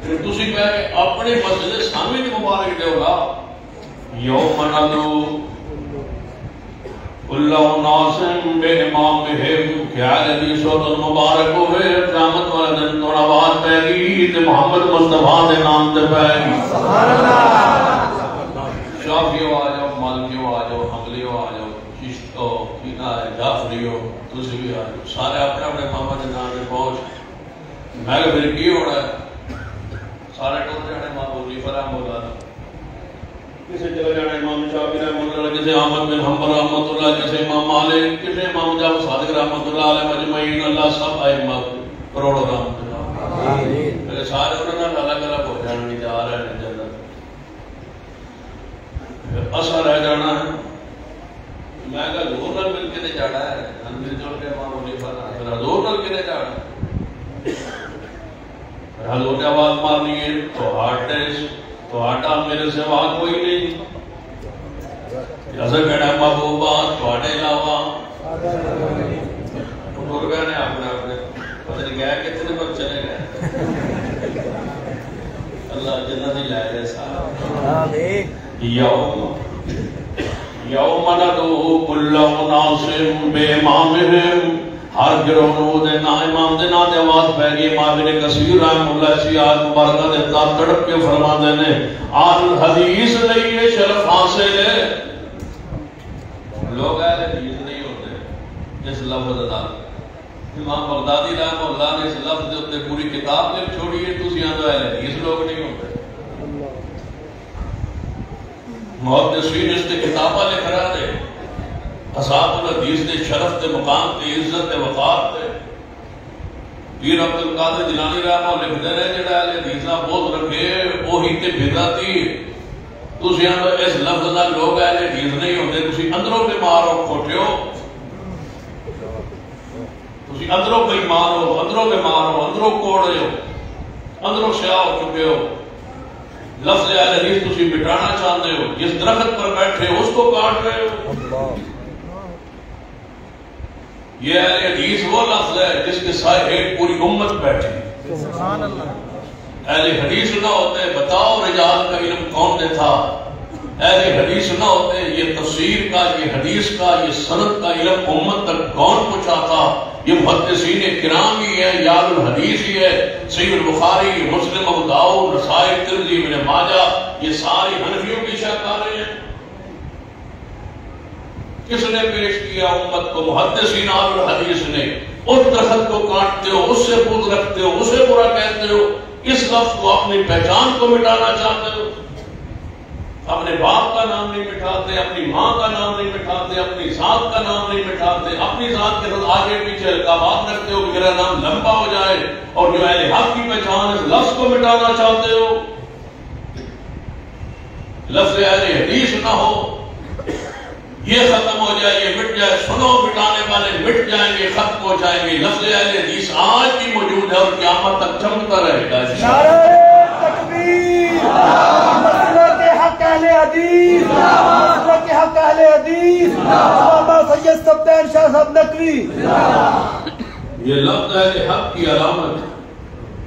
تسی کہہ کہ اپنی مسجد سامنے کی مبارک دے گا یوم ندعو کل اناس بامامہم کیا حدیث و مبارک ہوئے قیامت والے دن تو آواز پہ گی تے محمد مصطفیٰ دے نام تے پہ گی سبحان اللہ شافیو آ جاؤ مالکیو آ جاؤ حنبلیو آ جاؤ چشتو کینا ہے جعفریو تسی بھی آ جاؤ سارے اپنے اپنے محمد دے نام تے پہنچ میں کہ پھر کی ہو رہا ہے سارے ٹوٹ جانے امام ابو حنیفہ رحمہ اللہ کسی جگہ جانا امام شافعی رحمۃ اللہ کسی احمد بن حنبل رحمۃ اللہ کسی امام مالک کسی امام جعفر صادق رحمۃ اللہ علیہ مجمعین اللہ سب ائمہ کروڑوں رحمۃ اللہ آمین سارے انہوں نے الگ الگ ہو جانے جا رہے ہیں جنت اصل رہ جانا ہے میں کہا حضور نال مل کے جانا ہے مل جل کے امام ابو حنیفہ پھر حضور نال کے جانا حضور نے آواز مارنی ہے تو ہارٹ تو آٹا میرے سوا کوئی نہیں جیسا کہنا محبوبہ تھوڑے علاوہ بزرگ نے اپنے اپنے پتہ نہیں گیا کتنے پر چلے گئے اللہ جنت ہی لائے گئے سارا یوم ندعو کل اناس بامامہم ہر گروہ دے نا امام دے نا دے آواز پہ گئی امام ابن کثیر رحمہ اللہ اسی آیت مبارکہ دے تا تڑپ کے فرما دینے آل حدیث لئیے شرف حاصل ہے لوگ اہل حدیث نہیں ہوتے اس لفظ ادا امام بغدادی رحمہ اللہ نے اس لفظ دے اتے پوری کتاب نے چھوڑی ہے تو سیاں تو اہل حدیث لوگ نہیں ہوتے محدثین اس نے کتابہ لکھ رہا دے اصحاب الحدیث دے شرف دے مقام دے عزت دے وقار دے پیر عبد القادر جیلانی رحمہ اللہ لکھ دے رہے جڑا اہل حدیث نہ بہت رکھے وہی تے بدعتی تسی اندر اس لفظ نہ لوگ اہل حدیث نہیں ہوتے تسی اندروں بیمار ہو کھوٹے ہو تسی اندروں بیمار ہو اندروں بیمار ہو اندروں کوڑے ہو اندروں سیاہ ہو چکے ہو لفظ اہل حدیث تسی مٹانا چاہتے ہو جس درخت پر بیٹھے ہو اس کو کاٹ رہے ہو یہ اہل حدیث وہ لفظ ہے جس کے سائے ایک پوری امت بیٹھی سبحان اللہ اہل حدیث نہ ہوتے بتاؤ رجال کا علم کون دیتا اہل حدیث نہ ہوتے یہ تفسیر کا یہ حدیث کا یہ سند کا علم امت تک کون پہنچاتا یہ محدثین کرام ہی ہے یار الحدیث ہی ہے صحیح البخاری مسلم ابو داؤد نسائی ترمذی ابن ماجہ یہ ساری حنفیوں کی شاہکاریں ہیں کس نے پیش کیا امت کو محدثین اہل الحدیث نے اس درخت کو کاٹتے ہو اس سے بغض رکھتے ہو اسے برا کہتے ہو اس لفظ کو اپنی پہچان کو مٹانا چاہتے ہو اپنے باپ کا نام نہیں مٹاتے اپنی ماں کا نام نہیں مٹاتے اپنی ذات کا نام نہیں مٹاتے اپنی ذات کے ساتھ آگے پیچھے القابات رکھتے ہو کہ میرا نام لمبا ہو جائے اور جو اہل حق کی پہچان اس لفظ کو مٹانا چاہتے ہو لفظ اہل حدیث نہ ہو یہ ختم ہو جائے یہ مٹ جائے سنو مٹانے والے مٹ جائیں گے ختم ہو جائیں گے لفظ اہل حدیث آج بھی موجود ہے اور قیامت تک چمکتا رہے گا نعرہ تکبیر مسلک حق اہل حدیث مسلک حق اہل حدیث بابا سید صفدین شاہ صاحب نقوی یہ لفظ اہل حق کی علامت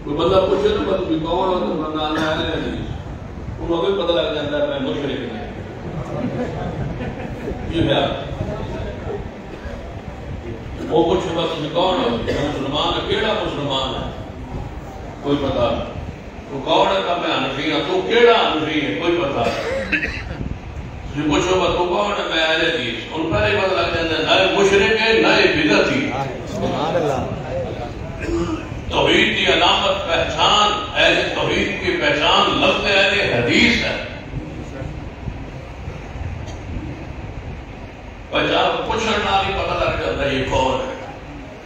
کوئی بندہ پوچھے نا بس بھی کون ہو تو بندہ اہل حدیث انہوں کو بھی پتہ لگ جاتا ہے میں مشرک نہیں یہ ہے وہ کچھ بس کون ہے مسلمان ہے کیڑا مسلمان ہے کوئی پتہ تو کون ہے کہ میں حنفی ہوں تو کیڑا حنفی ہے کوئی پتہ جو پوچھو بس تو کون ہے میں اہل حدیث ان پر ہی پتہ لگ جاتا ہے نئے مشرک ہے نئے بدعتی سبحان اللہ توحید کی علامت پہچان اہل توحید کی پہچان لفظ اہل حدیث ہے پوچھنا نہیں پتہ لگ جاتا ہے یہ کون ہے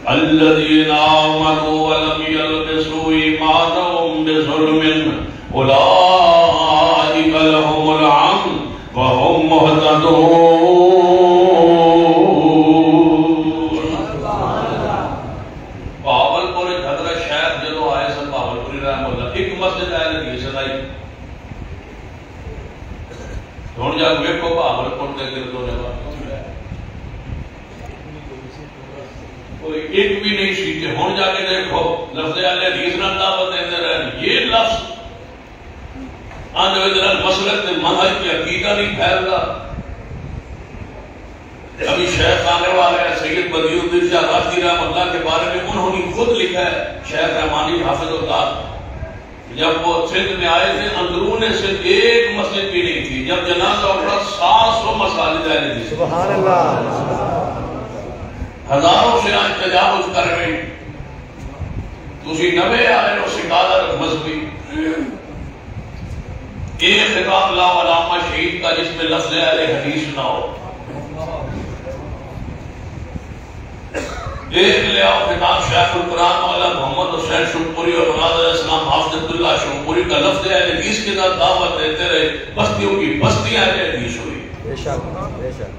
الذین آمنوا ولم یلبسوا ایمانهم بظلم اولئک لهم الامن وهم مهتدون باولپور حضرت شیخ جدو آئے سن باولپوری رحمہ اللہ ایک مسجد اہل حدیث لائی ہن جا ویکھو باولپور دے گردوں نے کوئی ایک بھی نہیں سیکھے ہون جا کے دیکھو لفظ اہل حدیث نہ دعوت دیندے رہے یہ لفظ آنے ویدرال مسلک نے منحج کی عقیدہ نہیں پھیلتا. ابھی شیخ آنے والے ہیں سید بدیع الدین شاہ راشدی رحمۃ اللہ کے بارے میں انہوں نے خود لکھا ہے. شیخ رحمانی حافظ اللہ جب وہ سندھ میں آئے تھے اندرون سندھ ایک مسجد بھی نہیں تھی. جب جنازہ اٹھا 700 مساجد آئے تھے. سبحان اللہ. ہزاروں سے آج تجاوز کر رہے تسی نوے آئے ہو سکالر مذہبی. ایک خطاب لا علامہ شہید کا جس میں لفظ اہل حدیث نہ ہو. ایک لے آؤ خطاب شیخ القرآن مولانا محمد حسین شمپوری اور مراد علیہ السلام حافظ عبداللہ شمپوری کا لفظ اہل حدیث کے ساتھ دعوت دیتے رہے. بستیوں کی بستیاں اہل حدیث ہوئی. بے شک بے شک.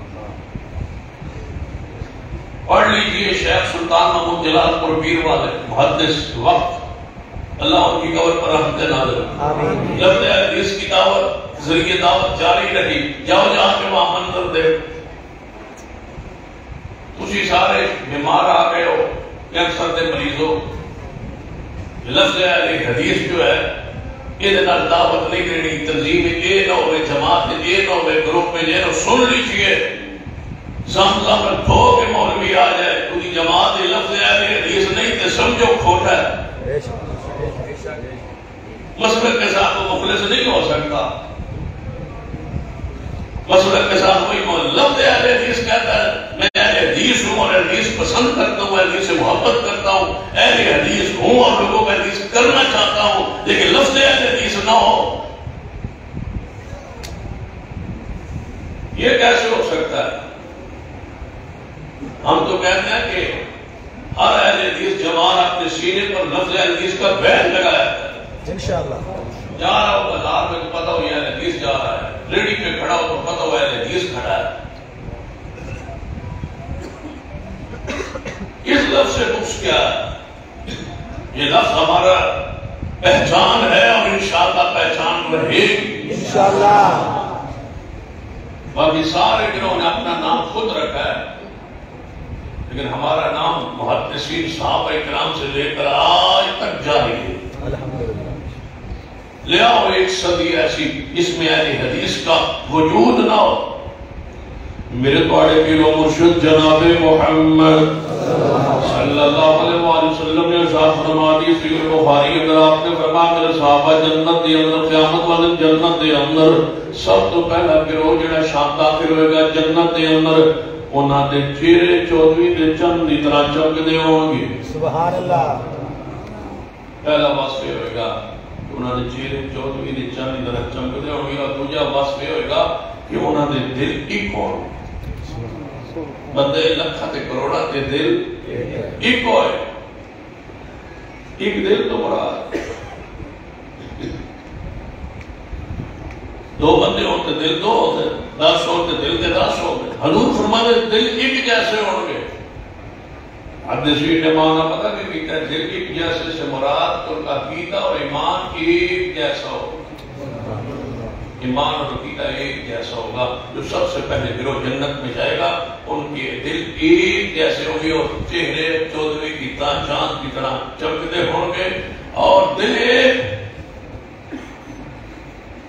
پڑھ لیجئے شیخ سلطان محمود جلال پور پیر والے محدث وقت اللہ ان کی قبر پر رحمت نازل. آمین. لفظ حدیث کی دعوت ذریعے دعوت جاری رہی. جاؤ جہاں کے وہاں منظر دے. تسی سارے بیمار آ گئے ہو کینسر دے مریض ہو. لفظ حدیث جو ہے یہ دعوت نہیں دینی. تنظیم اے نہ ہوئے جماعت اے نہ ہوئے گروپ میں یہ نہ سن لیجئے. زمزم میں دھو کے مولوی آ جائے پوری جماعت لفظ حدیث نہیں تے سمجھو کھوٹا ہے. مسلک کے ساتھ وہ مخلص نہیں ہو سکتا. مسلک کے ساتھ وہی لفظ اہل حدیث کہتا ہے میں اہل حدیث ہوں اور حدیث پسند کرتا ہوں, حدیث سے محبت کرتا ہوں, اہل حدیث ہوں اور لوگوں کا حدیث کرنا چاہتا ہوں, لیکن لفظ اہل حدیث نہ ہو. یہ کیسے ہو سکتا ہے؟ ہم تو کہتے ہیں کہ ہر اہل حدیث جوان اپنے سینے پر لفظ حدیث کا بیان لگایا ہے. انشاءاللہ جا رہا ہو بازار میں تو پتہ ہو یہ حدیث جا رہا ہے. ریڈی پہ کھڑا ہو تو پتہ ہو یہ حدیث کھڑا ہے. اس لفظ سے کچھ کیا ہے؟ یہ لفظ ہمارا پہچان ہے اور انشاءاللہ پہچان رہے گی انشاءاللہ. باقی سارے گروہ نے اپنا نام خود رکھا ہے, لیکن ہمارا نام محدثین صحابہ کرام سے لے کر آج تک جاری ہے. لے آؤ ایک صدی ایسی اس میں اہل حدیث کا وجود نہ ہو. میرے توڑے پیر و مرشد جناب محمد صلی اللہ علیہ وآلہ وسلم نے ارشاد فرما دی صحیح بخاری اندر آپ نے فرمایا میرے صحابہ جنت دے اندر قیامت والے جنت دے اندر سب تو پہلا گروہ جڑا شام داخل ہوئے گا جنت دے اندر انہاں دے چہرے چودویں دے چند دی طرح چمکدے ہوں گے. سبحان اللہ. پہلا وصف ہوئے گا انہاں دے چہرے چودویں دے چند دی طرح چمکدے ہوں گے, اور دوسرا وصف ہوئے گا کہ انہاں دے دل ایک ہون. بندے لکھاں تے کروڑاں تے دل ایک ہوئے. ایک دل تو مراد دو بندے ہوتے دل دو ہوتے, 10 ہوتے دل کے 10 ہوتے. حضور فرماتے دل ایک جیسے ہوں گے. حدیثین نے معنی پتہ کہ دل ایک جیسے سے مراد تو عقیدہ اور ایمان ایک جیسا ہو. ایمان اور عقیدہ ایک جیسا ہوگا. جو سب سے پہلے گروہ جنت میں جائے گا ان کے دل ایک جیسے ہوں گے اور چہرے چودویں کی طرح چاند کی طرح چمکتے ہوں گے اور دل ایک.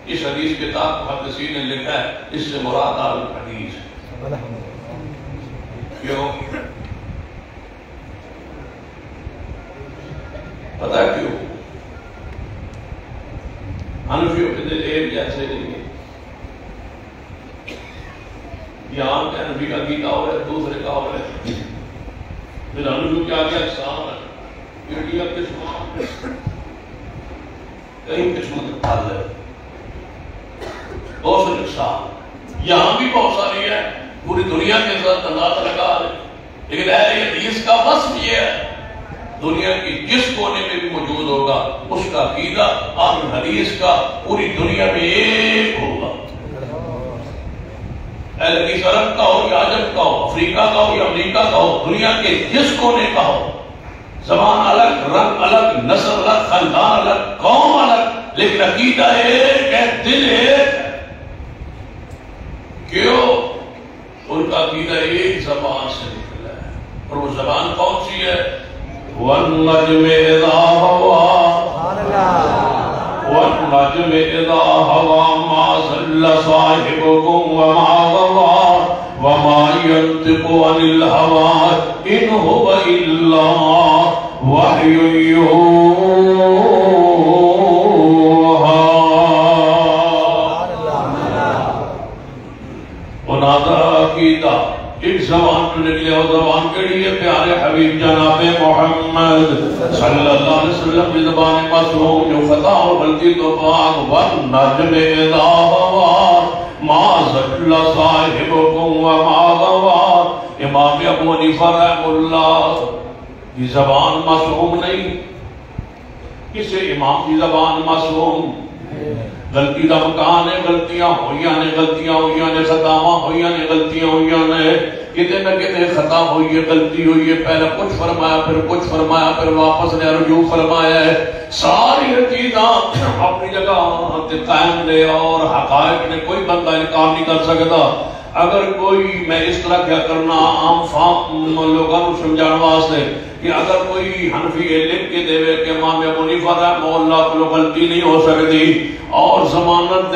اس حدیث کے تحت محدثین نے لکھا ہے اس سے مراد آل حدیث. کیوں؟ پتہ کیوں؟ حنفیوں کے دل ایک جیسے نہیں ہے. یہاں کا حنفی کا عقیدہ ہو رہا ہے دوسرے کا ہو رہا ہے. پھر حنفیوں کے آگے اقسام ہے. انڈیا قسم کئی قسم کے پھل ہے, بہت سے اقسام. یہاں بھی بہت ساری ہے, پوری دنیا کے ساتھ اندازہ لگا ہے. لیکن اہل حدیث کا وصف یہ ہے دنیا کی جس کونے میں بھی موجود ہوگا اس کا عقیدہ اہل حدیث کا پوری دنیا میں ایک ہوگا. اہل حدیث عرب کا ہو یا عجم کا ہو, افریقہ کا ہو یا امریکہ کا ہو, دنیا کے جس کونے کا ہو, زبان الگ, رنگ الگ, نسل الگ, خاندان الگ, قوم الگ, لیکن عقیدہ ایک ہے, دل ایک ہے. کیوں؟ ان کا عقیدہ ایک زبان سے نکلا ہے, اور وہ زبان کون سی ہے؟ وَالنَّجْمِ إِذَا هَوَىٰ والنجم اذا هوى ما ضل صاحبكم وما غوى وما ينطق عن الهوى ان هو الا وحي يوحى. مناظرہ عقیدہ ایک زبان تو نکلے اور زبان کڑی ہے پیارے حبیب جناب محمد صلی اللہ علیہ وسلم کی زبان معصوم جو خطا اور غلطی تو پاک. والنجم اذا هوى ما ضل صاحبكم وما غوى. امام ابو حنیفہ رحمہ اللہ کی زبان معصوم نہیں. کسے امام کی زبان معصوم؟ غلطی دا مکان ہے، غلطیاں ہوئیاں نے، خطاواں ہوئیاں نے، غلطیاں ہوئیاں نے، کتے نہ کتے خطا ہوئی ہے، غلطی ہوئی ہے، پہلے کچھ فرمایا پھر واپس نے رجوع فرمایا ہے. ساری چیزاں اپنی جگہ قائم نے اور حقائق نے کوئی بندہ انکار نہیں کر سکتا. اگر کوئی میں اس طرح کیا کرنا عام فام لوگوں کو سمجھانے واسطے کہ اگر کوئی حنفی لکھ کے دے کہ امام ابو حنیفہ رحمہ اللہ کو غلطی نہیں ہو سکتی اور ضمانت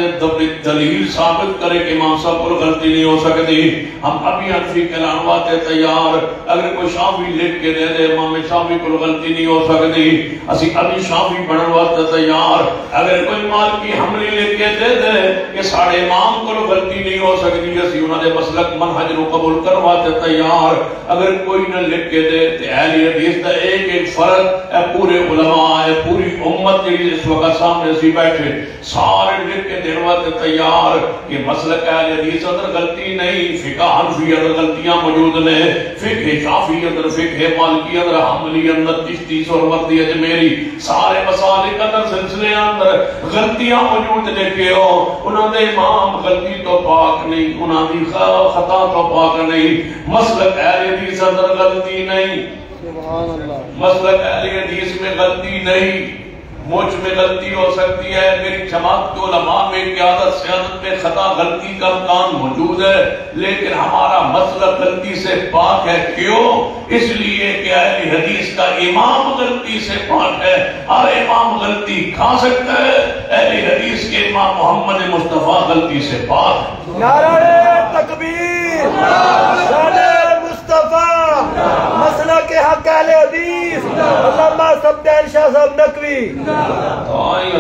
دلیل ثابت کرے کہ امام صاحب کو غلطی نہیں ہو سکتی، ہم ابھی حنفی کہلانے واسطے تیار. اگر کوئی شافعی لکھ کے دے امام شافعی کو غلطی نہیں ہو سکتی، اسی ابھی شافعی بننے واسطے تیار. اگر کوئی مالکی حنبلی لکھ کے دے کہ ساڑھے امام کو غلطی نہیں ہو سکتی، اسی انہوں نے مسلک منہج کو قبول کرواتے تیار. اگر کوئی نہ لکھ کے دے تو اہل حدیث دا ایک فرد اے پورے علماء اے پوری امت جڑی اس وقت سامنے سی بیٹھے سارے لکھ کے دینے تیار کہ مسلک اہل حدیث اندر غلطی نہیں، فقہ حنفی اندر غلطیاں موجود نے، فقہ شافعی اندر، فقہ مالکی اندر، حنبلی اندر، چشتی سہروردی اجمیری سارے مسالک اندر سلسلے اندر غلطیاں موجود نے. کیوں؟ انہوں نے امام غلطی تو پاک نہیں، انہوں نے خطا تو پاک نہیں. مسلک اہل حدیث اندر غلطی نہیں، مسلک اہل حدیث میں غلطی نہیں. مجھ میں غلطی ہو سکتی ہے، میری جماعت کے علماء میں قیادت سیادت میں خطا غلطی کا امکان موجود ہے، لیکن ہمارا مسلک غلطی سے پاک ہے. کیوں؟ اس لیے کہ اہل حدیث کا امام غلطی سے پاک ہے. ہر امام غلطی کھا سکتا ہے، اہل حدیث کے امام محمد مصطفیٰ غلطی سے پاک. نعرہ تکبیر، نعرہ مصطفیٰ، مسئلہ کے حق اہل حدیث علامہ صفدین شاہ صاحب نقوی.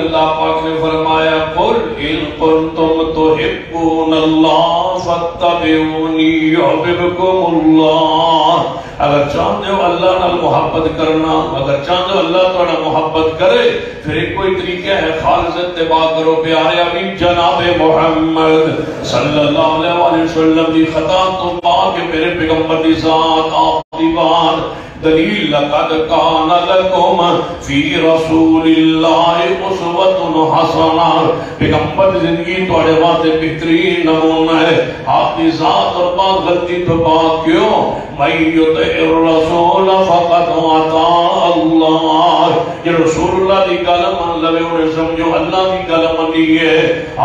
اللہ پاک نے فرمایا قل ان کنتم تحبون اللہ فاتبعونی یحببکم اللہ. اگر چاہتے ہو اللہ نال محبت کرنا، اگر چاہتے ہو اللہ تعالی محبت کرے، پھر ایک کوئی طریقہ ہے خالص اتباع کرو پیارے حبیب جناب محمد صلی اللہ علیہ وسلم کی خطا تو پاک میرے پیغمبر کی ذات آپ کی بات دلیل. لقد کان لکم فی رسول اللہ اسوۃ حسنہ. پیغمبر زندگی تواڈے واسطے بہترین نمونہ ہے. آپ کی ذات اور بات غلطی تو پاک. کیوں؟ من یطع الرسول فقد اطاع اللہ. یہ رسول اللہ کی گل من لوے انہیں سمجھو اللہ کی گل منی ہے.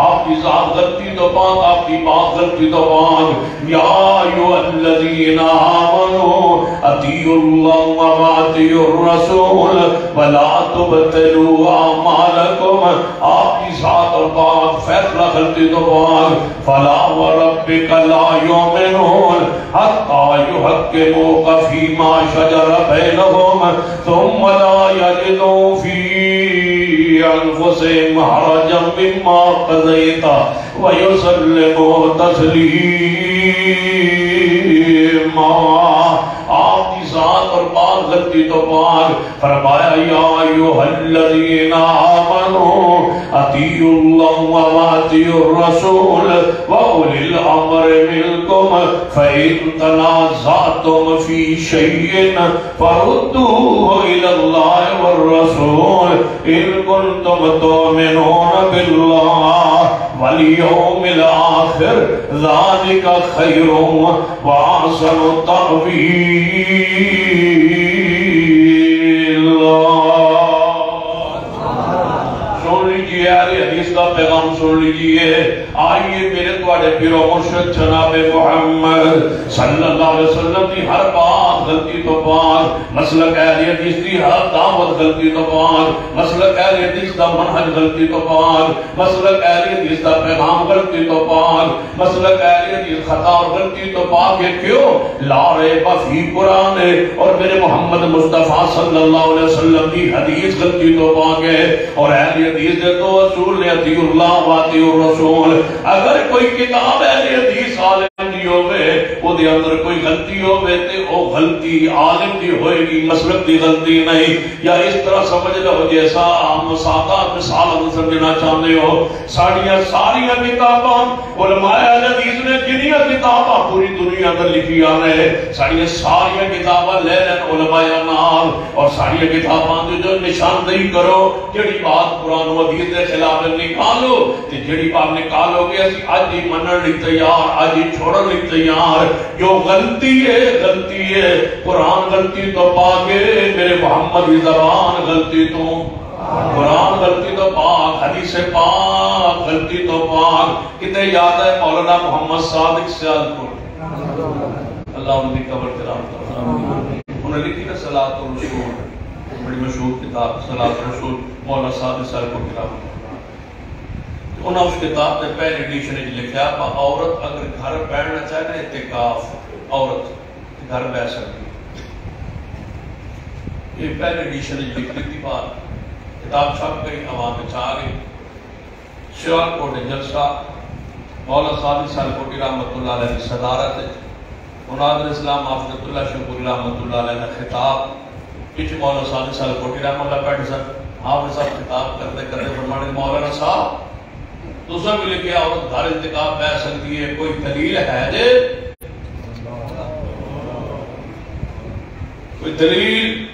آپ کی ذات غلطی تو پاک، آپ کی بات غلطی تو پاک. یا ایھا الذین آمنوا اطیعوا اللہ وَأَطِیعُوا الرَّسُولَ وَلَا تُبْطِلُوا أَعْمَالَکُمْ. آپ کی ذات اور بات فیصلہ غلطی تو پاک. فَلَا وَرَبِّکَ لَا يُؤْمِنُونَ حَتَّى يُحَكِّمُوكَ فِيمَا شَجَرَ بَيْنَهُمْ ثُمَّ لَا يَجِدُوا فِي أَنفُسِهِمْ حَرَجًا مِّمَّا قَضَيْتَ وَيُسَلِّمُوا تَسْلِيمًا. آپ کی ذات اور بات غلطی تو پاک. فرمایا یا ایھا الذین آمنوا اطیعوا اللہ واطیعوا الرسول واولی الامر منکم فإن تنازعتم فی شیء فردوه الی اللہ والرسول ان کنتم تؤمنون باللہ والیوم الآخر ذالک خیر واحسن تأویلا. سن سن لیجئے، اہل حدیث کا پیغام سن لیجئے۔ آئیے میرے تواڈے پیر و مرشد جناب محمد صلی اللہ علیہ وسلم دی ہر بات غلطی تو پاک، مسلک اہل حدیث دی ہر دعوت غلطی تو پاک، مسلک اہل حدیث دا منہج غلطی تو پاک، مسلک اہل حدیث دا پیغام غلطی تو پاک، مسلک اہل حدیث خطا اور غلطی تو پاک ہے۔ کیوں؟ لا ریب فی قرآن ہے، اور میرے محمد مصطفیٰ صلی اللہ علیہ وسلم کی حدیث غلطی تو پاک ہے۔ اور اہل حدیث دے تو اصول نے اطیع اللہ و اطیع الرسول۔ اگر کوئی کتاب اہل حدیث عالم دی ہوئے وہ دے اندر کوئی غلطی ہوئے تے وہ غلطی عالم دی ہوئے گی، مسلک دی غلطی نہیں۔ یا اس طرح سمجھ لو جیسا ہم سادہ مثال سمجھنا چاہتے ہو، ساریاں کتاباں علماء اہل حدیث نے جنیاں کتاباں پوری دنیا میں لکھی آنے، ساریاں کتاباں لے لین علماء نال، اور ساریاں کتاباں جو نشاندہی کرو جڑی بات قرآن و حدیث کے خلاف نکالو، تے جڑی بات نکالو گے اسی اج ہی منن لئی تیار، اج ہی چھوڑن لئی تیار۔ جو غلطی ہے قرآن غلطی تو پاکے، میرے محمد کی زبان غلطی تو، قرآن غلطی تو پاک، حدیث پاک غلطی تو پاک۔ کتے یاد ہے مولانا محمد صادق سیالکوٹ، اللہ ان کی قبر کرام کرام، انہوں نے لکھی نا صلاۃ الرسول، بڑی مشہور کتاب صلاۃ الرسول، مولانا صادق سیالکوٹ کرام۔ انہوں نے اس کتاب نے پہلی ایڈیشن لکھا عورت اگر گھر بیٹھنا چاہے نا اعتکاف، عورت گھر بیٹھ سکتی، یہ پہلی ایڈیشن لکھی تھی بات، کتاب چھپ گئی، عوام میں چھا گئی۔ سیالکوٹ جلسہ مولانا صادق سیالکوٹی رحمۃ اللہ علیہ کی صدارت، مناظر اسلام حافظ اللہ شنقوری رحمۃ اللہ علیہ کا خطاب، پیچھے مولانا صادق سیالکوٹی رحمۃ اللہ بیٹھے سن، حافظ صاحب خطاب کرتے کرتے فرمانے مولانا صاحب دوسرا بھی لکھے عورت گھر اعتکاف بیٹھ سکتی ہے، کوئی دلیل ہے جے؟ کوئی دلیل؟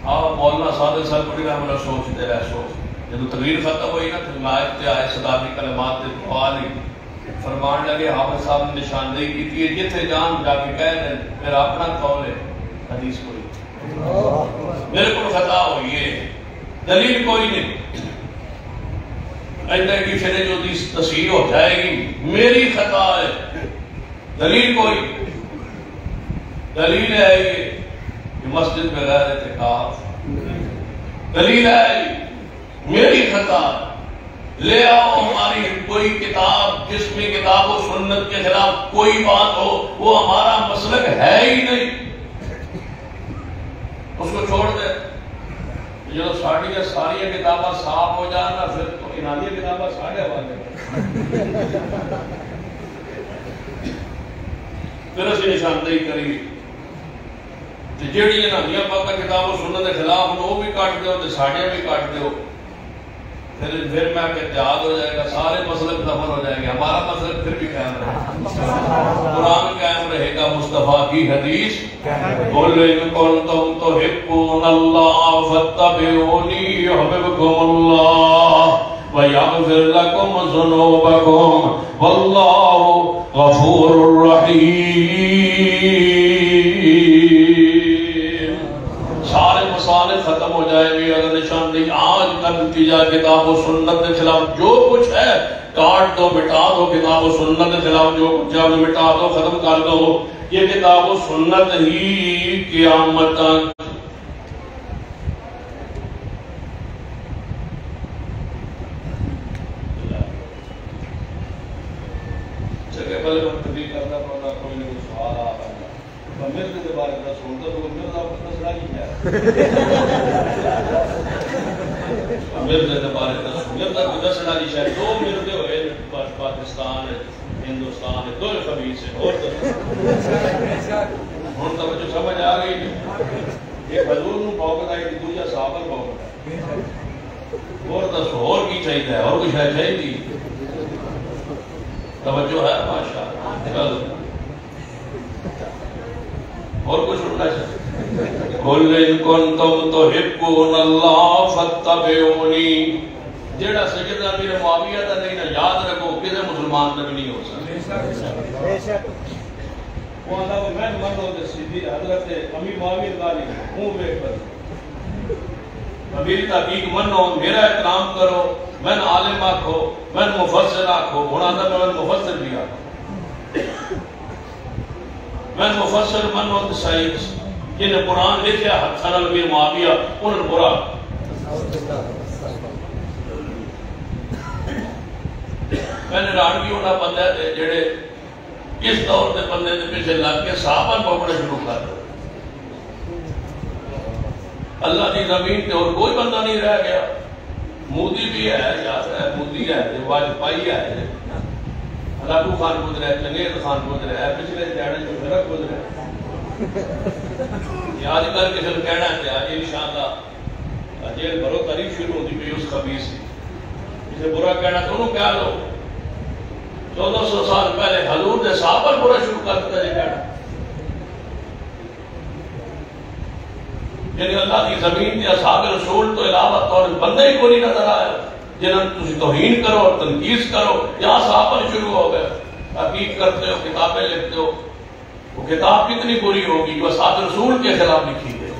مولانا صادق سیالکوٹی رحمۃ اللہ سوچتے رہے، جب تقریر ختم ہوئی نا تو حمایت تے آئے صداقی کلمات دے سوال ہی فرمان لگے، حافظ صاحب نے نشاندہی کی تھی جتھے جان جا کے کہہ دیں میرا اپنا قول ہے، حدیث کوئی میرے کو خطا ہوئی ہے، دلیل کوئی نہیں، ایسا کسی نے جو تصحیح ہو جائے گی میری خطا ہے، دلیل کوئی؟ دلیل ہے یہ مسجد میں غیر اعتکاف، دلیل ہے میری خطا، لے آؤ ہماری کوئی کتاب جس میں کتاب و سنت کے خلاف کوئی بات ہو، وہ ہمارا مسلک ہے ہی نہیں، اس کو چھوڑ دے۔ جو ساری کتاباں صاف ہو جانا پھر تو انہاں کتاباں ساڑھے والے پھر اسی نشاندہی کری جیڑی انہاں پاک کتاب و سنت کے خلاف وہ بھی کٹ دیو تے ساڑھے بھی کٹ دیو، پھر میں کہ اتحاد ہو جائے گا، سارے مسلک دفن ہو جائیں گے، ہمارا مسلک پھر بھی قائم رہے گا، قرآن قائم رہے گا، مصطفیٰ کی حدیث قُلْ إِن كُنتُمْ تُحِبُّونَ اللَّهَ فَاتَّبِعُونِي يُحْبِبْكُمُ اللَّهُ وَيَغْفِرْ لَكُمْ ذُنُوبَكُمْ وَاللَّهُ غَفُورٌ رَحِيمٌ۔ سارے مسائل ختم ہو جائیں گے اگر نشاندہی آج کا نتیجہ کتاب و سنت کے خلاف جو کچھ ہے کاٹ دو، مٹا دو، کتاب و سنت کے خلاف جو کچھ ہے مٹا دو، ختم کر دو، یہ کتاب و سنت ہی قیامت تک جگہ پہلے منتبی کرنا پڑا، کوئی نہیں سوال آ رہا ہے مرد کے بارے میں سنتا تو مرد آپ کو دسنا نہیں ہے، مرد کے بارے میں مرد آپ کو دسنا نہیں ہے، دو مرد ہوئے پاکستان ہندوستان دو خبیث ہیں، اور ہوں توجہ سمجھ آ گئی، ایک حضور نو بھوکت آئی تھی، دوجا صحابہ بھوکت آئی، اور دسو اور کی چاہیے ہے، اور کچھ ہے چاہیے، توجہ ہے ماشاءاللہ، اور کچھ اٹھنا چاہیے۔ قُلْ إِن كُنتُمْ تُحِبُّونَ اللَّهَ فَاتَّبِعُونِي، جیڑا سجدہ امیر معاویہ دا نہیں نا یاد رکھو کسی مسلمان دا بھی نہیں ہو سکتا، وہ اللہ میں مرد ہوتے سیدھی حضرت امیر معاویہ غالب ہوں بے پر میری تحقیق منو، میرا احترام کرو، میں عالم آکھو، میں مفسر آکھو، ہونا تھا میں مفسر بھی آکھو، میں مفسر منو تو صحیح جنہیں قرآن لکھیا حسن الامیر معاویہ انہوں نے برا میں نے رانگی ہونا بندہ تھے جڑے اس دور دے بندے دے پیچھے لگ کے صحابہ پکڑنا شروع کر دے. اللہ کی زمین پہ اور کوئی بندہ نہیں رہ گیا. مودی بھی ہے یار ہے، مودی ہے، واجپائی ہے، لاگو خان گزرا ہے، چنگیز خان گزرا ہے، پچھلے جانے جو فرق گزرا ہے. آج کل کسی نے کہنا ہے آج انشاءاللہ جیل بھرو تاریخ شروع ہوتی پئی اس خبیث سے جسے برا کہنا تو انہوں کہہ لو 1400 سال پہلے حضور نے صحابہ برا شروع کر دیتا ہے کہنا. یعنی اللہ کی زمین کے اصحاب رسول تو علاوہ طور بندے ہی کوئی نظر آیا جنہوں تسی توہین کرو اور تنقید کرو. یہاں صحابہ شروع ہو گئے، تحقیق کرتے ہو، کتابیں لکھتے ہو. وہ کتاب کتنی بری ہوگی جو اصحاب رسول کے خلاف لکھی گئی.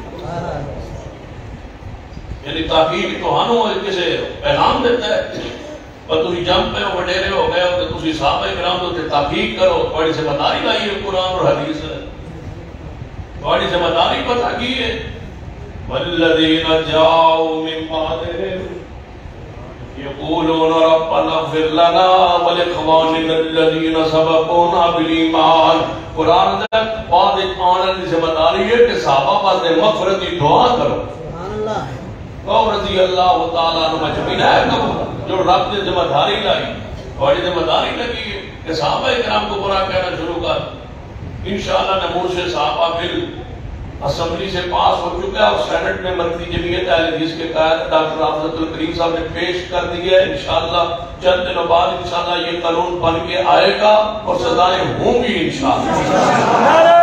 یعنی تحقیق تو ہانوں کسے پیغام دیتا ہے پر تسی جم پہ ہو وڈیرے ہو گئے ہو کہ تسی صحابہ کرام تو تحقیق کرو. بڑی ذمہ داری لائی ہے قرآن اور حدیث ہے، بڑی ذمہ داری پتہ کی ہے. والذین جاؤوا من بعدهم یقولون ربنا اغفر لنا ولاخواننا الذین سبقونا بالایمان. قرآن نے بعد آنے کی ذمہ داری ہے کہ صحابہ واسطے مغفرت کی دعا کرو. اور رضی اللہ تعالیٰ عنہ مجمعین ہے جو رب نے ذمہ داری لائی، بڑی ذمہ داری لگی ہے کہ صحابہ اکرام کو برا کہنا شروع کر. انشاءاللہ نمور سے صحابہ بل اسمبلی سے پاس ہو چکا ہے اور سینٹ میں مرکزی جمعیت اہل حدیث کے قائد ڈاکٹر حافظ الکریم صاحب نے پیش کر دیا ہے. انشاءاللہ چند دنوں بعد انشاءاللہ یہ قانون بن کے آئے گا اور سزائیں ہوں گی انشاءاللہ. نعرہ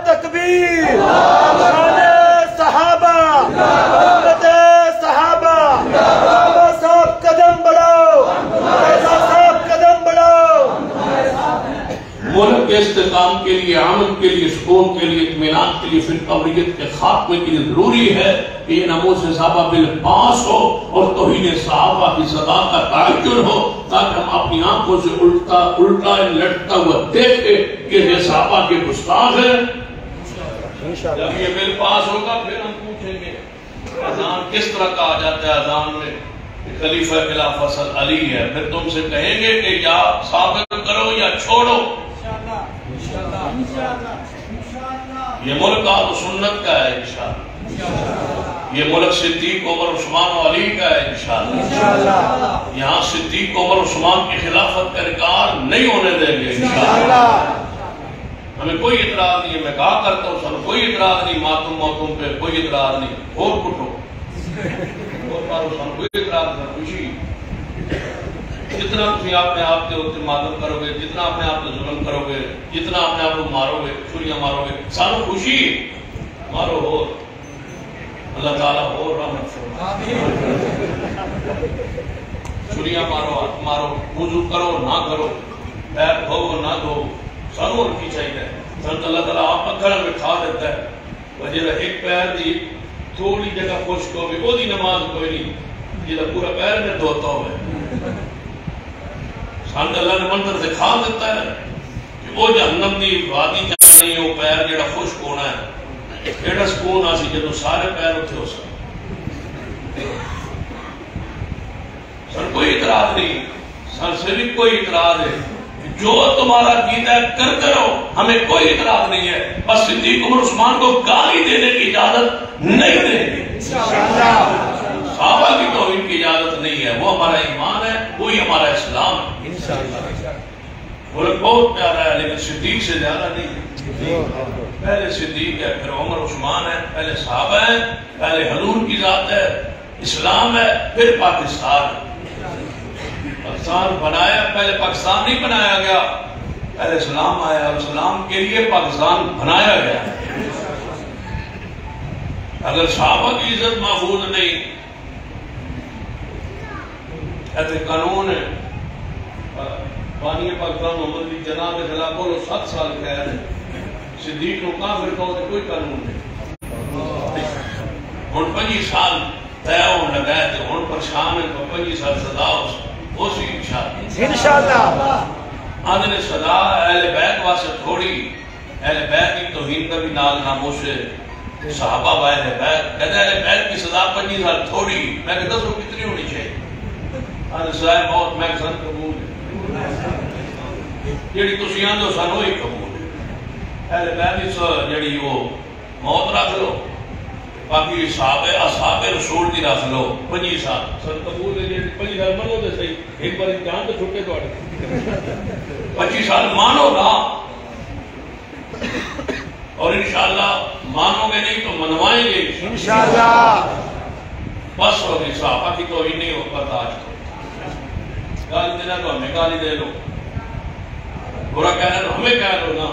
تکبیر، شان صحابہ، امت صحابہ. بابا صاحب قدم بڑھاؤ، بابا صاحب قدم بڑھاؤ. ملک کے استحکام کے لیے، امن کے لیے، سکون کے لیے، اطمینان کے لیے، فرقواریت کے خاتمے کے لیے ضروری ہے کہ یہ ناموس صحابہ بل پاس ہو اور توہین صحابہ کی سزا کا تعین ہو تاکہ ہم اپنی آنکھوں سے الٹا لٹتا ہوا دیکھیں کہ یہ صحابہ کے گستاخ ہیں. جب یہ بل پاس ہوگا پھر ہم پوچھیں گے اذان کس طرح کہا جاتا ہے. اذان میں خلیفہ بلا فصل علی ہے، پھر تم سے کہیں گے کہ یا ثابت کرو یا چھوڑو. یہ ملک اہل سنت کا ہے انشاءاللہ. یہ ملک صدیق عمر عثمان و علی کا ہے انشاءاللہ. یہاں صدیق عمر عثمان کی خلافت کا انکار نہیں ہونے دیں گے انشاءاللہ. ہمیں کوئی اعتراض نہیں ہے، میں کہا کرتا ہوں سن کوئی اعتراض نہیں، ماتم موتم پہ کوئی اعتراض نہیں. اور کٹھو اور پارو سن کوئی اعتراض نہیں. خوشی جتنا تم اپنے آپ کے اوپر ماتم کرو گے، جتنا اپنے آپ کو ظلم کرو گے، جتنا اپنے آپ کو مارو گے، چھریاں مارو گے، سانو خوشی مارو ہو اللہ تعالیٰ ہو رحمت فرمائے. چھریاں مارو، ہاتھ مارو، وضو کرو نہ کرو، پیر دھو نہ دھو، سانو اور کی چاہیے. سنت اللہ تعالیٰ آپ پتھر میں کھا دیتا ہے. وجہ ایک پیر دی تھوڑی جگہ خشک ہو گئی وہ دی نماز کوئی نہیں، یہ پورا پیر میں دھوتا ہوئے. سانت اللہ نے منظر سے کھا دیتا ہے کہ وہ جہنم دی وادی جانی ہے، وہ پیر جڑا خشک ہونا ہے. ایڈا سکون آسی جدو سارے پیر اتھے ہو سکتے. سر کوئی اعتراض نہیں، سر سے بھی کوئی اعتراض ہے جو تمہارا عقیدہ ہے کرتے رہو، ہمیں کوئی اعتراض نہیں ہے. بس صدیق عمر عثمان کو گالی دینے کی اجازت نہیں دیں گے. صحابہ کی توہین کی اجازت نہیں ہے. وہ ہمارا ایمان ہے، وہی ہمارا اسلام ہے. ملک بہت پیارا ہے لیکن صدیق سے زیادہ نہیں. پہلے صدیق ہے، پھر عمر عثمان ہے، پہلے صحابہ ہیں، پہلے حضور کی ذات ہے، اسلام ہے، پھر پاکستان ہے. پاکستان بنایا، پہلے پاکستان نہیں بنایا گیا، پہلے اسلام آیا اور اسلام کے لیے پاکستان بنایا گیا. اگر صحابہ کی عزت محفوظ نہیں، ایسے قانون ہے بانی پاکستان محمد علی جناح کے خلاف بولو 7 سال قید ہے. صدیق نو کافر کہو تو کوئی قانون نہیں. ہن 25 سال طے ہونے لگا ہے تو ہن پریشان ہے 25 سال سزا ہو سی انشاءاللہ آدھے نے صدا اہل بیت واسطے تھوڑی، اہل بیت کی توہین کا بھی نال ناموس ہے، صحابہ با اہل بیت، کہتے ہیں اہل بیت کی سزا 25 سال تھوڑی، میں کہتا ہوں کتنی ہونی چاہیے؟ آدھے سائے موت میں کسان قبول ہے، جیڑی تسیان دو سانو ہی قبول ہے، اہل بیت کی جیڑی وہ موت رکھ لو، باقی اصحاب رسول دی رکھ لو 25 سال سن قبول ہے، 25 سال منو دے صحیح، ایک بار امتحان تو چھوٹے تو آڑے 25 سال مانو گا اور انشاءاللہ مانو گے نہیں تو منوائیں گے انشاءاللہ بس ہوگی صحابہ کی تو ہی نہیں ہو برداشت ہو گالی دینا تو ہمیں گالی دے لو برا کہنا تو ہمیں کہہ لو نا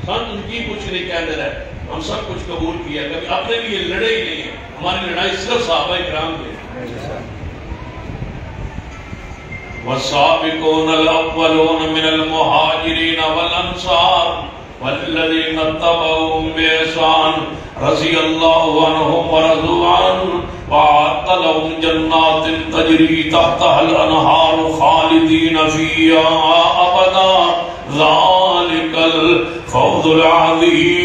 سن تم کی کچھ نہیں کہہ دے رہے ہم سب کچھ قبول کیا کبھی اپنے لیے لڑے ہی نہیں ہے ہماری لڑائی صرف صحابہ اکرام کی والسابقون الاولون من المہاجرین والانصار والذین اتبعوهم بإحسان رضی اللہ عنہم ورضوا عنہ وأعد لهم جنات تجری تحتها الانہار خالدین فیہا ابدا ذلک الفوز العظیم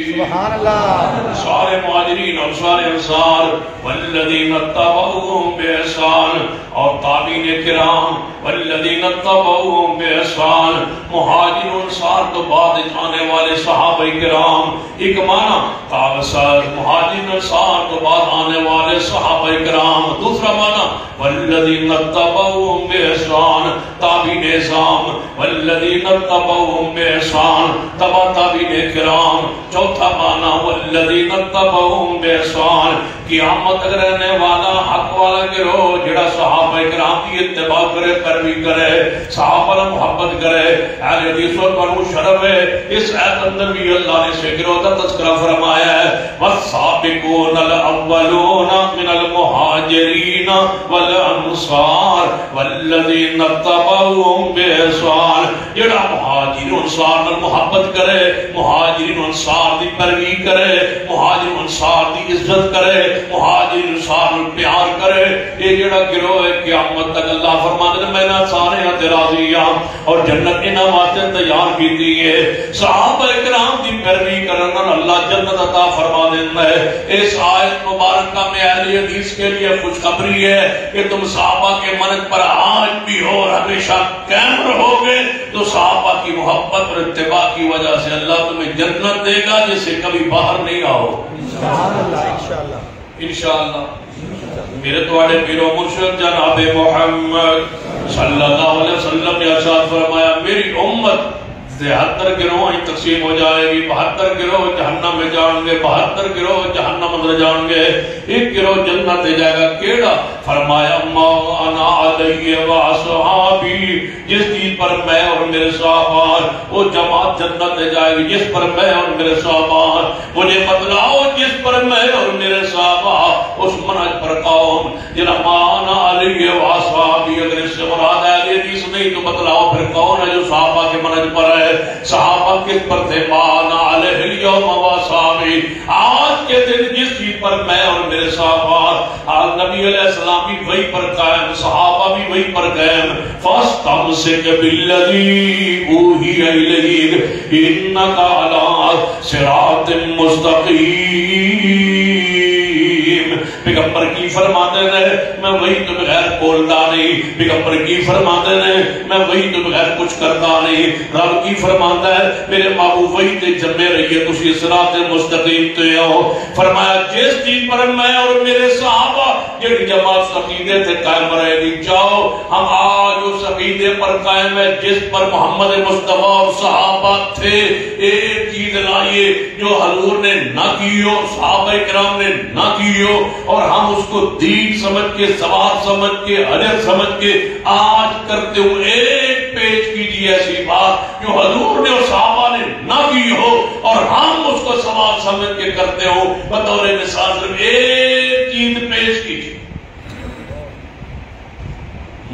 سبحان اللہ سارے مہاجرین اور سارے انصار والذین اتبعوهم بإحسان اور تابعین کرام والذین اتبعوهم بإحسان مہاجر انصار تو بعد آنے والے صحابہ کرام ایک معنی تابعین مہاجر انصار تو بعد آنے والے صحابہ کرام دوسرا معنی والذین اتبعوهم بإحسان تابعین اعظام والذین اتبعوهم بإحسان تبع تابعین کرام چوتھا معنی والذین اتبعوهم بإحسان قیامت تک رہنے والا حق والا گروہ جڑا صحابہ کرام کی اتباع کرے پیروی کرے صحابہ نے محبت کرے اہل حدیث پر شرف ہے اس آیت اندر بھی اللہ نے سے گروہ کا تذکرہ فرمایا ہے والسابقون الاولون من المہاجرین والانصار والذین اتبعوهم بإحسان جڑا مہاجر انصار نے محبت کرے مہاجرین انصار دی پیروی کرے مہاجر انصار دی عزت کرے مہاجر انصار نے پیار کرے یہ جڑا گروہ ہے قیامت تک اللہ فرماتے ہیں میں نہ سارے ہاں راضی ہاں اور جنت انعامات تیار کی دی ہے صحابہ کرام دی پیروی کرنا اللہ جنت عطا فرما دیتا ہے اس آیت مبارکہ میں اہل حدیث کے لیے خوشخبری ہے کہ تم صحابہ کے منت پر آج بھی ہو اور ہمیشہ قائم رہو گے تو صحابہ کی محبت اور اتباع کی وجہ سے اللہ تمہیں جنت دے گا جس سے کبھی باہر نہیں آؤ انشاءاللہ میرے توڑے پیرو مرشد جناب محمد صلی اللہ علیہ وسلم نے ارشاد فرمایا میری امت 73 گروہ تقسیم ہو جائے گی 72 گروہ جہنم میں جائیں گے 72 گروہ جہنم اندر جائیں گے ایک گروہ جنت دے جائے گا کیڑا فرمایا ما انا علیہ واصحابی جس چیز پر میں اور میرے صحابہ وہ جماعت جنت دے جائے گی جس پر میں اور میرے صحابہ مجھے بتلاؤ جس پر میں اور میرے صحابہ اس منہج پر قوم جنہ ما انا علیہ واصحابی اگر اس سے مراد ہے حدیث نہیں تو بتلاؤ پھر کون ہے جو صحابہ کے منہج پر ہے صحابہ کس پر تھے مانا علیہ اليوم واصحابی آج کے دن جس چیز پر میں اور میرے صحابہ نبی علیہ السلام بھی وہی پر قائم صحابہ بھی وہی پر قائم فاستمسک بالذی اوحی الیک انک علی صراط مستقیم پیغمبر کی فرماتے رہے میں وہی تو بغیر بولتا نہیں پیغمبر کی فرماتے رہے میں وہی تو بغیر کچھ کرتا نہیں رب کی فرماتا ہے میرے محبوب وہی تے جمع رہیے تسی صراط مستقیم تے ہو فرمایا جس چیز پر میں اور میرے صحابہ جڑی جماعت عقیدے تے قائم رہے گی جاؤ ہم آج اس عقیدے پر قائم ہے جس پر محمد مصطفیٰ اور صحابہ تھے ایک چیز لائیے جو حضور نے نہ کی ہو صحابہ کرام نے نہ کی ہو اور ہم اس کو دین سمجھ کے ثواب سمجھ کے اجر سمجھ کے آج کرتے ہو ایک پیش کیجیے ایسی بات جو حضور نے اور صحابہ نے نہ کی ہو اور ہم اس کو ثواب سمجھ کے کرتے ہو بطور مثال صرف ایک چیز پیش کیجیے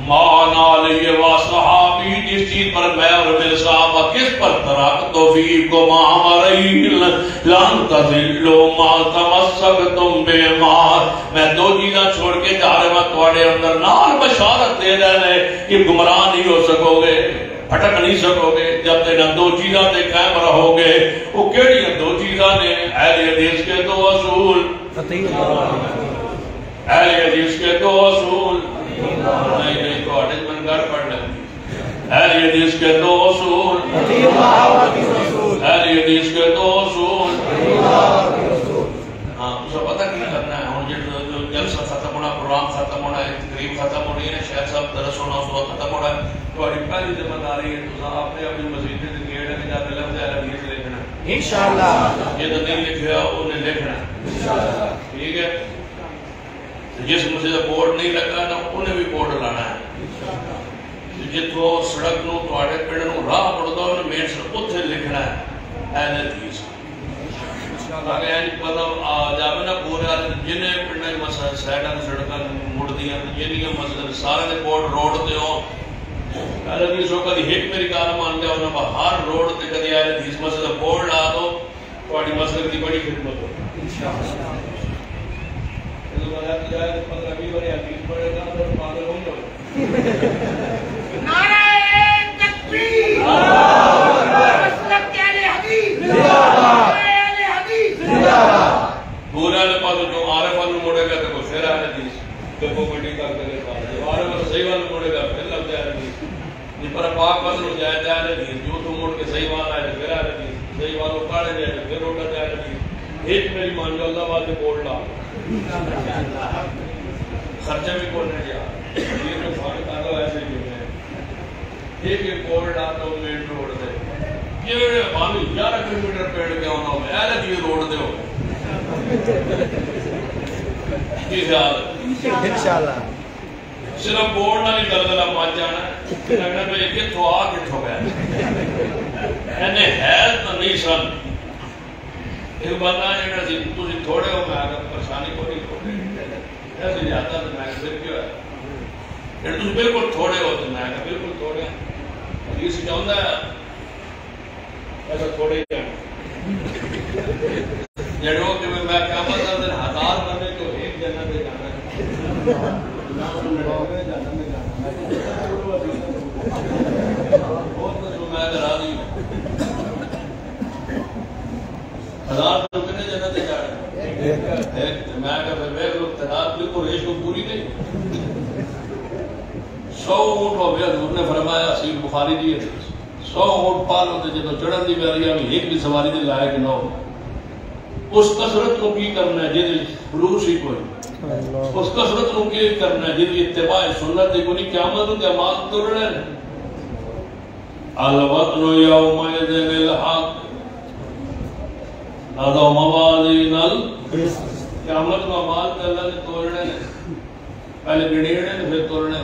مانا علیہ وصحابی جس کس چیز پر میں اور میرے صحابہ کس پر تراک توفیق کو معامرین لان تذلو ما تمسکتم بیمار. میں دو چیزاں چھوڑ کے جا رہے ہیں تواڈے اندر نال بشارت دے رہے ہیں کہ گمراہ نہیں ہو سکو گے, پھٹک نہیں سکو گے جب تک دو چیزاں تے قائم رہو گے. وہ کیڑی دو چیزاں نے؟ اہل حدیث کے دو اصول, اہل حدیث کے دو اصول, نہیں تو اٹھے من گھر پڑھ لیں. اہل حدیث کے دو اصول, اہل حدیث کے دو اصول. ہاں اسے پتہ کیا کرنا ہے. ہوں جو جلسہ ختم ہونا, پروگرام ختم ہونا ہے, تقریب ختم ہونی ہے, شیخ صاحب درس ہونا, اس وقت ختم ہونا ہے. تھوڑی پہلی ذمہ داری ہے تو آپ نے اپنی مسجد سے گیٹ ہے کہ جا کے لفظ اہل حدیث لکھنا ہے انشاءاللہ. یہ تو نہیں لکھا انہیں لکھنا ہے, ٹھیک ہے. جس مسجد بورڈ نہیں لگا نا انہیں بھی بورڈ لانا ہے. جتوں سڑک نو تواڈے پنڈ نو راہ پڑدا انہیں مین سڑک اتنے لکھنا ہے اہل حدیث. تاکہ این پتہ آ جاوے نا پورے جنہیں پنڈ مسجد سائڈاں سڑکاں مڑدیاں جنہیں مسجد سارے دے بورڈ روڈ تے ہو. اہل حدیث ہو کدی ایک میری گل مان لیا انہاں ہر روڈ تے کدی اہل حدیث مسجد بورڈ لا دو, تواڈی مسجد دی بڑی خدمت ہو انشاءاللہ. پورا لپا تو جو عارف والوں موڑے گا تو پھر اہل حدیث تو کو بڑی کر کے جو عارف والوں صحیح والوں موڑے گا پھر لفظ اہل حدیث. جس پر پاک والوں جائے اہل حدیث, جو تو موڑ کے صحیح والا ہے پھر اہل حدیث, صحیح والوں کاڑے جائے پھر روٹا اہل حدیث. ایک میری مان جو اللہ والے بورڈ لا خرچہ بھی بولنے جا یہ جو فارغ کارو ایسے ہی ہے. ایک ایک بورڈ لا تو مین روڈ دے یہ بھاوی 11 کلومیٹر پیڑ کے ہونا ہو اہل حدیث روڈ دے ہو. کی خیال ہے انشاءاللہ. صرف بورڈ نہ نہیں دلدلہ پاس جانا ہے لگنا تو یہ کتھوں آ کتھوں گیا اینے حیث تو نہیں سن. ایک بندہ جڑا سی تسی تھوڑے ہو میں اگر پریشانی کو نہیں تھوڑے ایسے جاتا تو میں پھر کیوں ہے پھر تسی بالکل تھوڑے ہو تو میں بالکل تھوڑے ہیں. حدیث چاہتا ہے ایسا تھوڑے ہی جانا جڑو کہ میں کیا مطلب دن 1000 بندے تو ایک جنت میں جانا ہے بہت تو میں راضی ہوں. 1000 تو کتنے جنت میں جانا ہے میں کہ پھر لوگ تعداد بالکل ریش کو پوری نہیں. 100 اونٹ ہو گیا حضور نے فرمایا صحیح بخاری دی 100 اونٹ پال ہوتے جب چڑھن دی بیاری میں ایک بھی سواری دے لائق نہ ہو. اس کثرت کو کی کرنا ہے جی خلوص ہی کوئی, اس کثرت کو کی کرنا ہے جی اتباع سنت کو نہیں. قیامت کے مال ترنے الوطن یومئذ الحق نظر موازین قیامت کا مال تے اللہ نے توڑنے پہلے گڑیڑنے پھر توڑنے.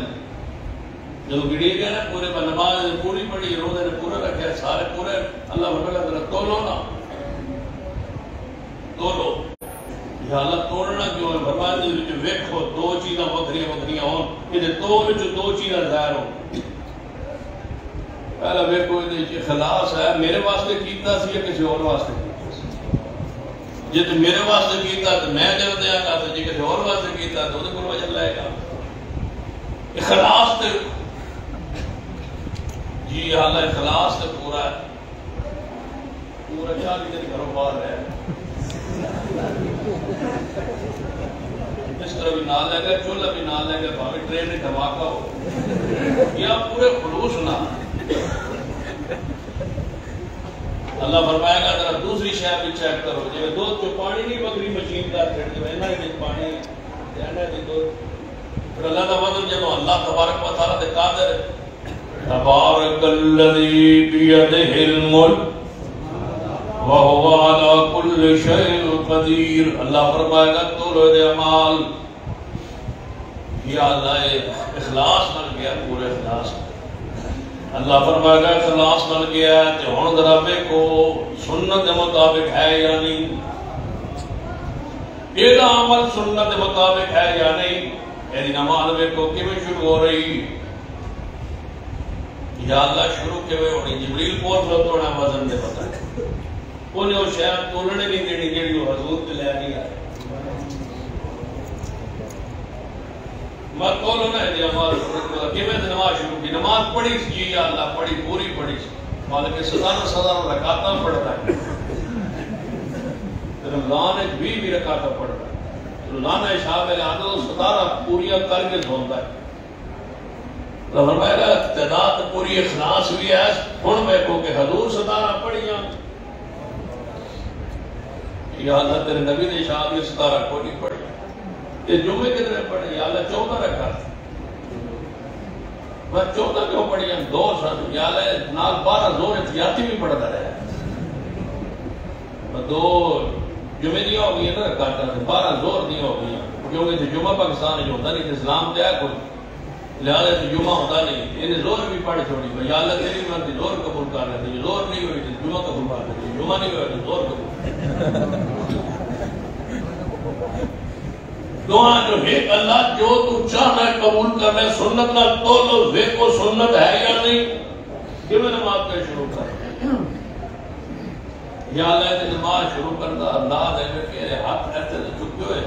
جب گڑی گئے نا پورے نماز پوری پڑھی روزے نے پورا رکھے سارے پورے اللہ فرمایا ذرا تولو نا تولو. یہ حالت توڑنا کیوں ہے فرمایا جی ویکھو دو چیزاں بکریاں بکریاں ہون کہ تول وچ دو چیزاں ظاہر ہوں. پہلا ویکھو یہ اخلاص ہے میرے واسطے کیتا سی یا کسی اور واسطے کیتا سی. جے تو میرے واسطے کیتا تو میں دے دیاں گا, تو جے کسی اور واسطے کیتا تو دے کول وجہ لائے گا. اخلاص تے جی حالہ اخلاص تے پورا ہے پورا 40 دن گھروں باہر ہے اس طرح بھی نہ لے گا چولہا بھی نہ لے گا بھاوی ٹرین میں دھماکہ ہو یا پورے خلوص نہ. اللہ فرمائے گا ذرا دوسری شہر بھی چیک کرو جی دودھ کو پانی نہیں بکری مشین کا پھر جو ہے نا پانی جانا دی دودھ پھر اللہ کا فضل جب اللہ تبارک و تعالیٰ دے قادر تبارک الذی بیدہ الملک وَهُوَ عَلَىٰ كُلِّ شَيْءٍ قَدِيرٌ. اللہ فرمائے گا تو روح دے عمال یا اللہ اخلاص نل گیا پورے اخلاص. اللہ فرمائے گا اخلاص نل گیا ہے تو ہون درابے کو سنت مطابق ہے یا نہیں. یہ عمل سنت مطابق ہے یا نہیں. یہ نماز میں کو کیوں شروع ہو رہی یا اللہ شروع کے ہوئے ہوئی جبریل پہنچ رہا توڑا وزن دے پتا ہے انہیں وہ شہر تولنے نہیں دینی جیڑی وہ حضور تے لے نہیں آئے میں کولو نہ ہے ہمارا کہ میں نماز شروع کی نماز پڑھی جی یا اللہ پڑھی پوری پڑھی مالک سزا رکعتہ پڑھتا ہے رمضان ایک بھی رکعتہ پڑھتا ہے رمضان شاہ میں آدھا 17 پوریا کر کے دھونتا ہے فرمایا گا تعداد پوری اخلاص بھی ہے ہن میں کو کہ حضور 17 پڑھیاں یا اللہ تیرے نبی نے شاہ بھی 17 کو نہیں پڑھی یہ جمعے کتنے پڑھے یا اللہ 14 رکعت میں 14 کیوں پڑھیاں 2 سن یا اللہ نال 12 زور احتیاطی بھی پڑھتا رہا میں 2 جمعے نہیں ہو گئی نا رکعت 12 زور نہیں ہو گئی کیونکہ جمعہ پاکستان جو ہوتا نہیں اسلام دیا کوئی لہذا تو جمعہ ہوتا نہیں انہیں زور بھی پڑھ چھوڑی یا اللہ تیری مرضی زور قبول کر رہے تھے زور نہیں ہوئی تھی جمعہ قبول کر رہے تھے جمعہ نہیں ہوئی تھی زور قبول دعا جو ہے اللہ جو تو چاہنا ہے قبول کرنا ہے سنت نہ تو لو وہ کو سنت ہے یا نہیں کہ میں نماز کا شروع کر یا اللہ نے نماز شروع کرتا اللہ دے میں کہ ہاتھ ایسے چکے ہوئے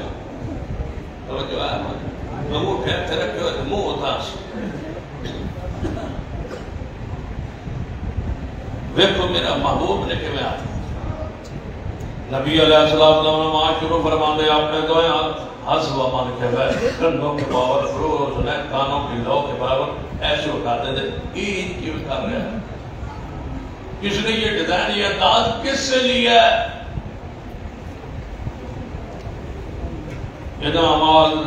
توجہ ہے منہ پھیرتے رکھے ہوئے منہ ہوتا ویکھو میرا محبوب نے کہ میں آتا نبی علیہ السلام نماز شروع فرماندے آپ نے دعائیں حسب امان کے بعد کندھوں کے باور فروغ سنیں کانوں کی لو کے برابر ایسے اٹھاتے تھے عید کیوں کر رہے ہیں کس نے یہ ڈیزائن یہ انداز کس سے لیا ہے یہ اعمال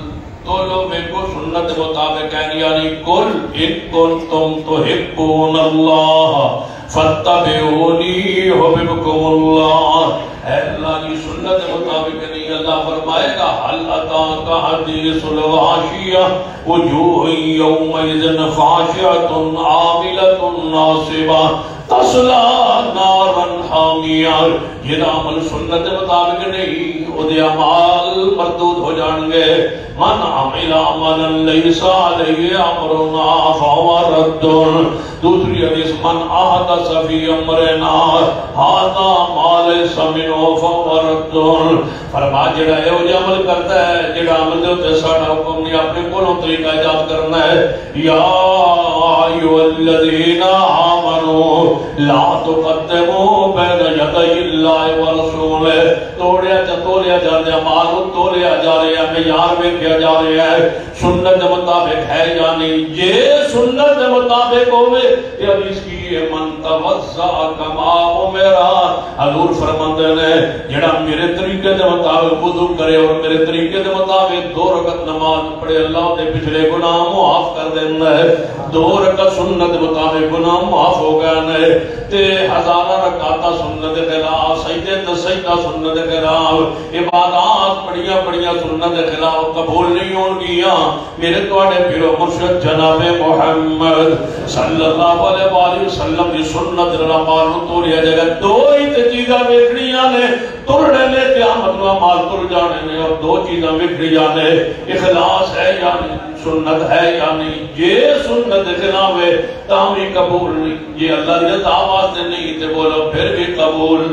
تو لو میں کو سنت مطابق ہے یعنی کل ان کنتم تحبون اللہ فاتبعونی یحببکم اللہ اے اللہ کی سنت مطابق نہیں اللہ فرمائے گا حل اتاک حدیث الغاشیہ وجوہ یومئذ خاشعۃ عاملۃ ناصبہ تصلی نارا حامیہ یہ عمل سنت مطابق نہیں وہ دے اعمال مردود ہو جان گے من عمل عملا لیس علیہ امرنا فهو رد دوسری حدیث من احدث فی امرنا ھذا ما لیس منہ فهو رد فرما جڑا ہے وہ عمل کرتا ہے جڑا عمل دے تے ساڈا حکم نہیں اپنے کولوں طریقہ ایجاد کرنا ہے یا ایھا الذین آمنوا لا تقدموا بین یدی اللہ ورسولہ توڑیا جاندے اعمال توڑیا جا رہے ہیں معیار ویکھیا جا رہا ہے سنت مطابق ہے یا نہیں یہ سنت مطابق ہوئے یہ حدیث کی من توضع کما امرا حضور فرماندے نے جڑا میرے طریقے دے مطابق وضو کرے اور میرے طریقے دے مطابق 2 رکعت نماز پڑھے اللہ دے پچھلے گناہ معاف کر دیندا ہے 2 رکعت سنت مطابق گناہ معاف ہو گئے نے تے ہزارہ رکعت سنت خلاف سجدے تے سجدہ سنت خلاف عبادات بڑیاں سنت خلاف قبول نہیں ہون گیاں میرے تواڈے پیرو مرشد جناب محمد صلی اللہ علیہ وآلہ وسلم دی سنت رمال توڑیا جگہ 2 ہی تے چیزاں ویکھنیاں نے ترڑے نے قیامت نو مال تر جانے نے اور 2 چیزاں ویکھنی جانے اخلاص ہے یا نہیں سنت ہے یا نہیں یہ سنت خلاف ہے تاں بھی قبول نہیں یہ اللہ دی رضا واسطے نہیں تے بولو پھر بھی قبول